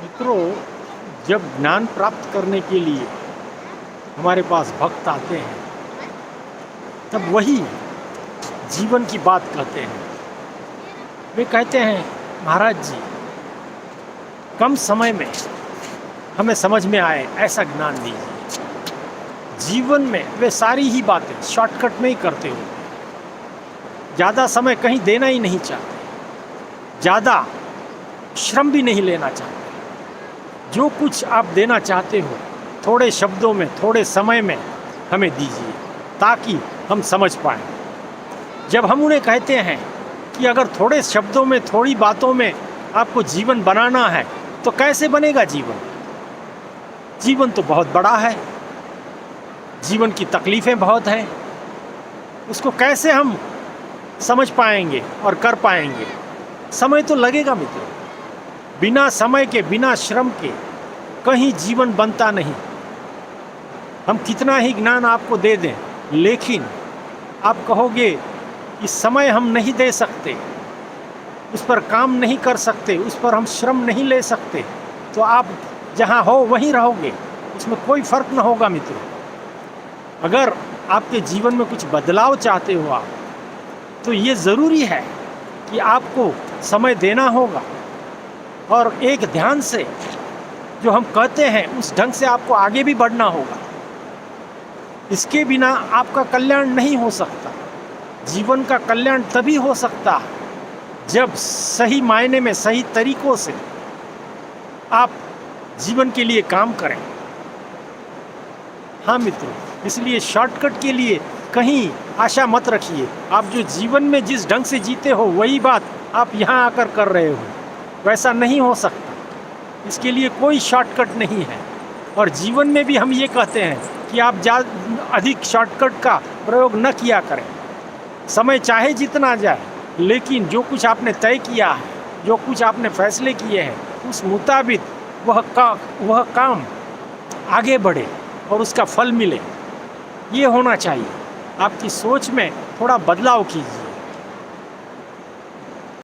मित्रों, जब ज्ञान प्राप्त करने के लिए हमारे पास भक्त आते हैं, तब वही जीवन की बात कहते हैं। वे कहते हैं, महाराज जी, कम समय में हमें समझ में आए ऐसा ज्ञान दीजिए। जीवन में वे सारी ही बातें शॉर्टकट में ही करते हो, ज़्यादा समय कहीं देना ही नहीं चाहते, ज़्यादा श्रम भी नहीं लेना चाहते। जो कुछ आप देना चाहते हो, थोड़े शब्दों में, थोड़े समय में हमें दीजिए, ताकि हम समझ पाएँ। जब हम उन्हें कहते हैं कि अगर थोड़े शब्दों में, थोड़ी बातों में आपको जीवन बनाना है, तो कैसे बनेगा जीवन? जीवन तो बहुत बड़ा है, जीवन की तकलीफ़ें बहुत हैं, उसको कैसे हम समझ पाएंगे और कर पाएंगे? समय तो लगेगा मित्रों। बिना समय के, बिना श्रम के कहीं जीवन बनता नहीं। हम कितना ही ज्ञान आपको दे दें, लेकिन आप कहोगे कि समय हम नहीं दे सकते, उस पर काम नहीं कर सकते, उस पर हम श्रम नहीं ले सकते, तो आप जहाँ हो वहीं रहोगे, उसमें कोई फ़र्क न होगा मित्रों। अगर आपके जीवन में कुछ बदलाव चाहते हो आप, तो ये ज़रूरी है कि आपको समय देना होगा और एक ध्यान से जो हम कहते हैं उस ढंग से आपको आगे भी बढ़ना होगा। इसके बिना आपका कल्याण नहीं हो सकता। जीवन का कल्याण तभी हो सकता है जब सही मायने में, सही तरीक़ों से आप जीवन के लिए काम करें। हाँ मित्रों, इसलिए शॉर्टकट के लिए कहीं आशा मत रखिए। आप जो जीवन में जिस ढंग से जीते हो, वही बात आप यहाँ आकर कर रहे हो, वैसा नहीं हो सकता। इसके लिए कोई शॉर्टकट नहीं है। और जीवन में भी हम ये कहते हैं कि आप अधिक शॉर्टकट का प्रयोग न किया करें। समय चाहे जितना जाए, लेकिन जो कुछ आपने तय किया है, जो कुछ आपने फैसले किए हैं, उस मुताबिक वह काम आगे बढ़े और उसका फल मिले, ये होना चाहिए। आपकी सोच में थोड़ा बदलाव कीजिए।